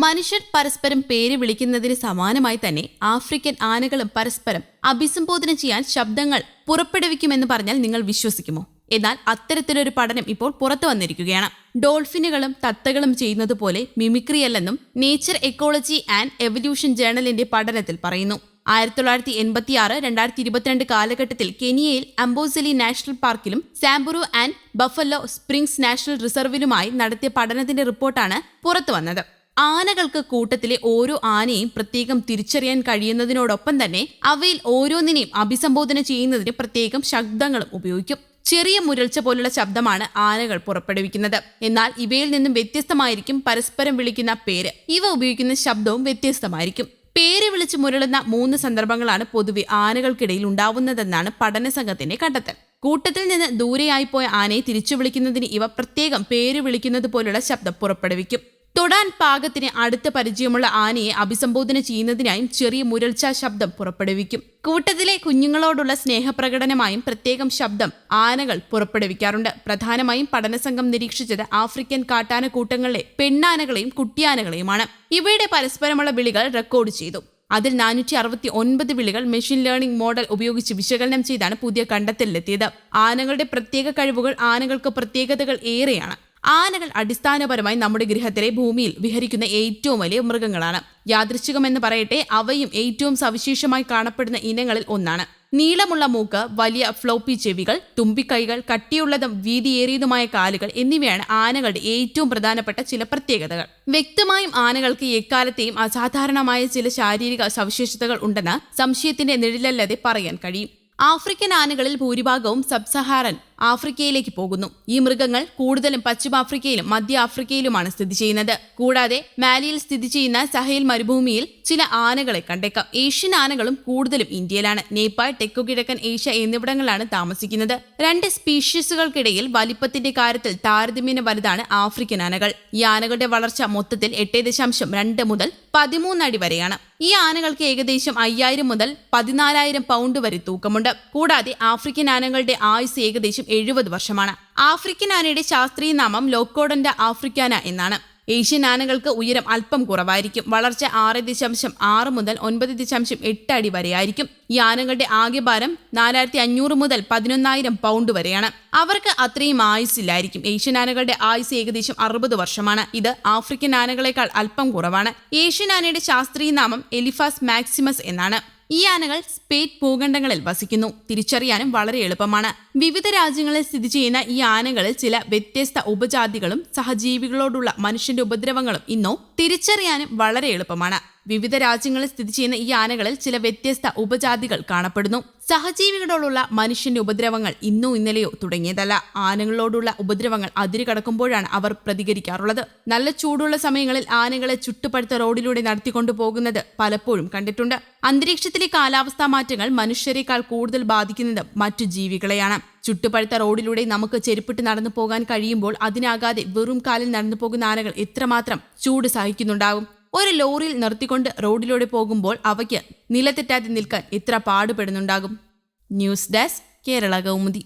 മനുഷ്യർ പരസ്പരം പേര് വിളിക്കുന്നതിന് സമാനമായി തന്നെ ആഫ്രിക്കൻ ആനകളും പരസ്പരം അഭിസംബോധന ചെയ്യാൻ ശബ്ദങ്ങൾ പുറപ്പെടുവിക്കുമെന്ന് പറഞ്ഞാൽ നിങ്ങൾ വിശ്വസിക്കുമോ? എന്നാൽ അത്തരത്തിലൊരു പഠനം ഇപ്പോൾ പുറത്തു വന്നിരിക്കുകയാണ്. ഡോൾഫിനുകളും തത്തകളും ചെയ്യുന്നത് പോലെ മിമിക്രിയല്ലെന്നും നേച്ചർ എക്കോളജി ആൻഡ് എവല്യൂഷൻ ജേണലിന്റെ പഠനത്തിൽ പറയുന്നു. 1986-2022 കാലഘട്ടത്തിൽ കെനിയയിൽ അംബോസലി നാഷണൽ പാർക്കിലും Samburu and Buffalo Springs national റിസർവിലുമായി നടത്തിയ പഠനത്തിന്റെ റിപ്പോർട്ടാണ് പുറത്തു വന്നത്. ആനകൾക്ക് കൂട്ടത്തിലെ ഓരോ ആനയെയും പ്രത്യേകം തിരിച്ചറിയാൻ കഴിയുന്നതിനോടൊപ്പം തന്നെ അവയിൽ ഓരോന്നിനെയും അഭിസംബോധന ചെയ്യുന്നതിന് പ്രത്യേകം ശബ്ദങ്ങളും ഉപയോഗിക്കും. ചെറിയ മുരൾച്ച പോലുള്ള ശബ്ദമാണ് ആനകൾ പുറപ്പെടുവിക്കുന്നത്. എന്നാൽ ഇവയിൽ നിന്നും വ്യത്യസ്തമായിരിക്കും പരസ്പരം വിളിക്കുന്ന പേര്. ഇവ ഉപയോഗിക്കുന്ന ശബ്ദവും വ്യത്യസ്തമായിരിക്കും. പേര് വിളിച്ച് മുരളുന്ന 3 സന്ദർഭങ്ങളാണ് പൊതുവെ ആനകൾക്കിടയിൽ ഉണ്ടാവുന്നതെന്നാണ് പഠന സംഘത്തിന്റെ കണ്ടെത്തൽ. കൂട്ടത്തിൽ നിന്ന് ദൂരെയായിപ്പോയ ആനയെ തിരിച്ചു വിളിക്കുന്നതിന് ഇവ പ്രത്യേകം പേര് വിളിക്കുന്നത് പോലുള്ള ശബ്ദം പുറപ്പെടുവിക്കും. തൊടാൻ പാകത്തിന് അടുത്ത പരിചയമുള്ള ആനയെ അഭിസംബോധന ചെയ്യുന്നതിനായും ചെറിയ മുരൾച്ച ശബ്ദം പുറപ്പെടുവിക്കും. കൂട്ടത്തിലെ കുഞ്ഞുങ്ങളോടുള്ള സ്നേഹപ്രകടനമായും പ്രത്യേകം ശബ്ദം ആനകൾ പുറപ്പെടുവിക്കാറുണ്ട്. പ്രധാനമായും പഠനസംഘം നിരീക്ഷിച്ചത് ആഫ്രിക്കൻ കാട്ടാന കൂട്ടങ്ങളിലെ പെണ്ണാനകളെയും കുട്ടിയാനകളെയുമാണ്. ഇവയുടെ പരസ്പരമുള്ള വിളികൾ റെക്കോർഡ് ചെയ്തു. അതിൽ 469 വിളികൾ മെഷീൻ ലേണിംഗ് മോഡൽ ഉപയോഗിച്ച് വിശകലനം ചെയ്താണ് പുതിയ കണ്ടെത്തലിലെത്തിയത്. ആനകളുടെ പ്രത്യേക കഴിവുകൾ ആനകൾക്ക് പ്രത്യേകതകൾ ഏറെയാണ്. ആനകൾ അടിസ്ഥാനപരമായി നമ്മുടെ ഗ്രഹത്തിലെ ഭൂമിയിൽ വിഹരിക്കുന്ന ഏറ്റവും വലിയ മൃഗങ്ങളാണ്. യാദൃച്ഛികമെന്ന് പറയട്ടെ, അവയും ഏറ്റവും സവിശേഷമായി കാണപ്പെടുന്ന ഇനങ്ങളിൽ ഒന്നാണ്. നീളമുള്ള മൂക്ക്, വലിയ ഫ്ലോപ്പി ചെവികൾ, തുമ്പിക്കൈകൾ, കട്ടിയുള്ളതും വീതിയേറിയതുമായ കാലുകൾ എന്നിവയാണ് ആനകളുടെ ഏറ്റവും പ്രധാനപ്പെട്ട ചില പ്രത്യേകതകൾ. വ്യക്തമായും ആനകൾക്ക് എക്കാലത്തെയും അസാധാരണമായ ചില ശാരീരിക സവിശേഷതകൾ ഉണ്ടെന്ന് സംശയത്തിന്റെ നിഴലല്ലാതെ പറയാൻ കഴിയും. ആഫ്രിക്കൻ ആനകളിൽ ഭൂരിഭാഗവും സബ് സഹാറൻ ആഫ്രിക്കയിലേക്ക് പോകുന്നു. ഈ മൃഗങ്ങൾ കൂടുതലും പശ്ചിമാഫ്രിക്കയിലും മധ്യ ആഫ്രിക്കയിലുമാണ് സ്ഥിതി ചെയ്യുന്നത്. കൂടാതെ മാലിയിൽ സ്ഥിതി ചെയ്യുന്ന സഹേൽ മരുഭൂമിയിൽ ചില ആനകളെ കണ്ടേക്കാം. ഏഷ്യൻ ആനകളും കൂടുതലും ഇന്ത്യയിലാണ്. നേപ്പാൾ, തെക്കുകിഴക്കൻ ഏഷ്യ എന്നിവിടങ്ങളിലാണ് താമസിക്കുന്നത്. 2 സ്പീഷീസുകൾക്കിടയിൽ വലിപ്പത്തിന്റെ കാര്യത്തിൽ താരതമ്യേന വലുതാണ് ആഫ്രിക്കൻ ആനകൾ. ഈ ആനകളുടെ വളർച്ച മൊത്തത്തിൽ 8.2 മുതൽ 13 അടി വരെയാണ്. ഈ ആനകൾക്ക് ഏകദേശം 5000 മുതൽ 14000 പൗണ്ട് വരെ തൂക്കമുണ്ട്. കൂടാതെ ആഫ്രിക്കൻ ആനകളുടെ ആയുസ് ഏകദേശം 70 വർഷമാണ്. ആഫ്രിക്കൻ ആനയുടെ ശാസ്ത്രീയ നാമം ലോക്കോഡൻഡ ആഫ്രിക്കാന എന്നാണ്. ഏഷ്യൻ ആനകൾക്ക് ഉയരം അല്പം കുറവായിരിക്കും. വളർച്ച 6.6 മുതൽ 9.8 അടി വരെയായിരിക്കും. ഈ ആനകളുടെ ആകെ ഭാരം 4500 മുതൽ 11000 പൗണ്ട് വരെയാണ്. അവർക്ക് അത്രയും ആയുസ്സില്ലായിരിക്കും. ഏഷ്യൻ ആനകളുടെ ആയുസ് ഏകദേശം 60 വർഷമാണ്. ഇത് ആഫ്രിക്കൻ ആനകളെക്കാൾ അല്പം കുറവാണ്. ഏഷ്യൻ ആനയുടെ ശാസ്ത്രീയ നാമം എലിഫാസ് മാക്സിമസ് എന്നാണ്. ഈ ആനകൾ സ്പേറ്റ് ഭൂഖണ്ഡങ്ങളിൽ വസിക്കുന്നു. തിരിച്ചറിയാനും വളരെ എളുപ്പമാണ്. വിവിധ രാജ്യങ്ങളിൽ സ്ഥിതി ചെയ്യുന്ന ഈ ആനകളിൽ ചില വ്യത്യസ്ത ഉപജാതികളും സഹജീവികളോടുള്ള മനുഷ്യന്റെ ഉപദ്രവങ്ങളും ഇന്നോ തിരിച്ചറിയാനും വളരെ എളുപ്പമാണ്. വിവിധ രാജ്യങ്ങളിൽ സ്ഥിതി ചെയ്യുന്ന ഈ ആനകളിൽ ചില വ്യത്യസ്ത ഉപജാതികൾ കാണപ്പെടുന്നു. സഹജീവികളോടുള്ള മനുഷ്യന്റെ ഉപദ്രവങ്ങൾ ഇന്നോ ഇന്നലെയോ തുടങ്ങിയതല്ല. ആനകളോടുള്ള ഉപദ്രവങ്ങൾ അതിരുകടക്കുമ്പോഴാണ് അവർ പ്രതികരിക്കാറുള്ളത്. നല്ല ചൂടുള്ള സമയങ്ങളിൽ ആനകളെ ചുട്ടുപഴുത്ത റോഡിലൂടെ നടത്തിക്കൊണ്ടു പോകുന്നത് പലപ്പോഴും കണ്ടിട്ടുണ്ട്. അന്തരീക്ഷത്തിലെ കാലാവസ്ഥാ മാറ്റങ്ങൾ മനുഷ്യരെക്കാൾ കൂടുതൽ ബാധിക്കുന്നത് മറ്റു ജീവികളെയാണ്. ചുട്ടുപഴുത്ത റോഡിലൂടെ നമുക്ക് ചെരുപ്പിട്ട് നടന്നു പോകാൻ കഴിയുമ്പോൾ അതിനാകാതെ വെറും കാലിൽ നടന്നു പോകുന്ന ആനകൾ എത്രമാത്രം ചൂട് സഹിക്കുന്നുണ്ടാകും. ഒരു ലോറിയിൽ നിർത്തിക്കൊണ്ട് റോഡിലൂടെ പോകുമ്പോൾ അവയ്ക്ക് നിലത്തെറ്റാതെ നിൽക്കാൻ എത്ര പാടുപെടുന്നുണ്ടാകും. News desk, Kerala Kaumudi.